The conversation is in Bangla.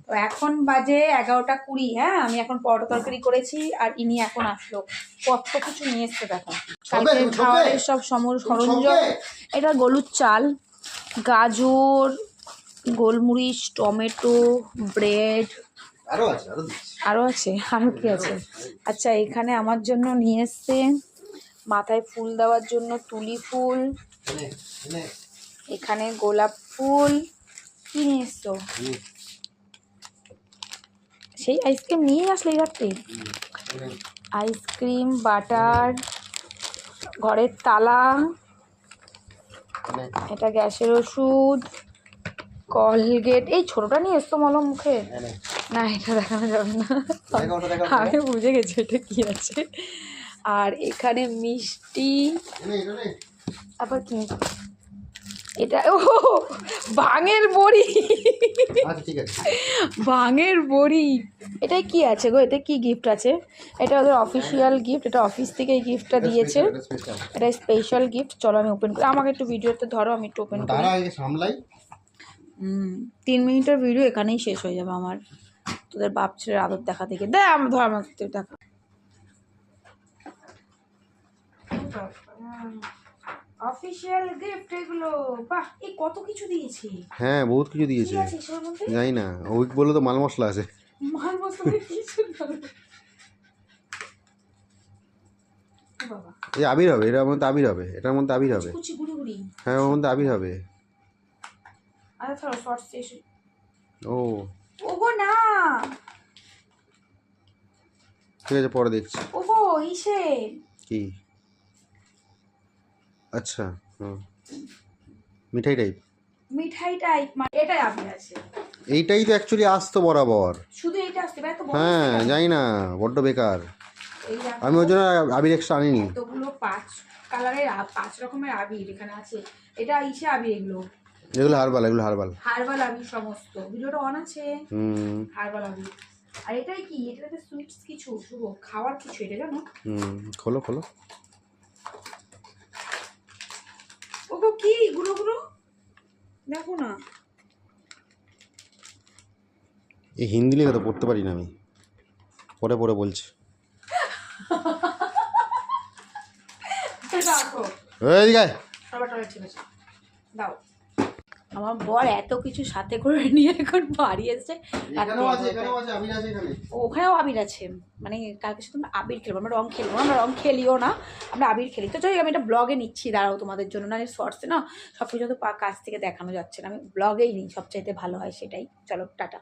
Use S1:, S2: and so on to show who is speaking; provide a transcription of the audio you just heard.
S1: তো এখন বাজে 11:20। হ্যাঁ, আমি এখন পরোটা তরকারি করেছি আর ইনি এখন আসলো, কত কিছু নিয়ে এসছে দেখো। কালকে খাওয়ারের সব সরঞ্জাম। এটা গলুর চাল, গাজর, গোলমরিচ, টমেটো, ব্রেড, আরও আছে। আরও কি আছে? আচ্ছা, এখানে আমার জন্য নিয়ে এসছে মাথায় ফুল দেওয়ার জন্য তুলি ফুল, এখানে গোলাপ ফুল। কি নিয়ে এসছো? সেই আইসক্রিম নিয়ে আসলে এই রাত্রে? আইসক্রিম, বাটার, ঘরের তালা, এটা গ্যাসের ওষুধ, কলগেট। এই ছোটটা নিয়ে এসছো মলম মুখে? না, এটা দেখানো যাবে না, আমি বুঝে গেছি এটা কি আছে। আর এখানে মিষ্টি, আবার কি এটা? ও ভাঙের বড়ি। ভাঙের বড়ি। এটাই কি আছে গো? এটা কি গিফট আছে? এটা ওদের অফিসিয়াল গিফট, এটা অফিস থেকে এই গিফটটা দিয়েছে, এটা স্পেশাল গিফট। চলো আমি ওপেন করি, আমাকে একটু ভিডিওতে ধরো, আমি একটু ওপেন করি। 3 মিনিটের ভিডিও এখানেই শেষ হয়ে যাবে আমার, তোদের বাপ ছেলের আদর দেখা থেকে। দে আমি ধর, আমার দেখা। অফিশিয়াল গিফট এগুলো। বাহ, এই কত কিছু দিয়েছি।
S2: হ্যাঁ, বহুত কিছু দিয়েছে। জানি না, উইক বলে তো মাল মশলা আছে।
S1: মাল মশলা কিছু বাবা।
S2: এই আবির হবে, এটার মধ্যে আবির হবে, এটার মধ্যে আবির হবে।
S1: কুচি গুড়ি গুড়ি।
S2: হ্যাঁ, ওর মধ্যে আবির হবে।
S1: আচ্ছা চলো শর্ট স্টেশন।
S2: ও
S1: ওগো না,
S2: ঠিক আছে, পরে দেখছি।
S1: ওগো ইসে
S2: কি? আচ্ছা, হুম, মিঠাই টাইপ।
S1: মিঠাই টাইপ, মানে এটাই আবির আছে।
S2: এইটাই তো অ্যাকচুয়ালি আসতো বরাবর।
S1: শুধু এইটা আসতে পারে তো?
S2: হ্যাঁ, জানি না, বড্ড বেকার।
S1: এই
S2: আমি ওই জন্য আবির এক্সট্রা আনিনি।
S1: এতগুলো 5 কালারের 5 রকমের আবির এখানে আছে। এটা ইসে আবির, এগুলো
S2: হার্বাল, এগুলো হার্বাল
S1: আবির সমস্ত। ভিডিওটা অন আছে। হার্বাল আবির। আর এটাই কি? এটাতে সুইটস কিছু, শুভ খাওয়ার কিছু, এটা জানো?
S2: খোলো খোলো।
S1: ওগো কি গুলো গুলো দেখো না।
S2: এই হিন্দি লেখা তো পড়তে পারি না আমি, পরে পরে বলছি।
S1: দাও। আমার বর এত কিছু সাথে করে নিয়ে এখন বাড়ি এসছে। ওখানেও আবির আছে, মানে কালকে সাথে আমরা আবির খেলবো, আমরা রং খেলবো, আমরা রং খেলিও না, আমরা আবির খেলি। তো যাই, আমি একটা ব্লগে নিচ্ছি, দাঁড়াও তোমাদের জন্য, না শর্টসে না সব কিছু তো কাছ থেকে দেখানো যাচ্ছে না, আমি ব্লগেই নিই, সবচাইতে ভালো হয় সেটাই। চলো টাটা।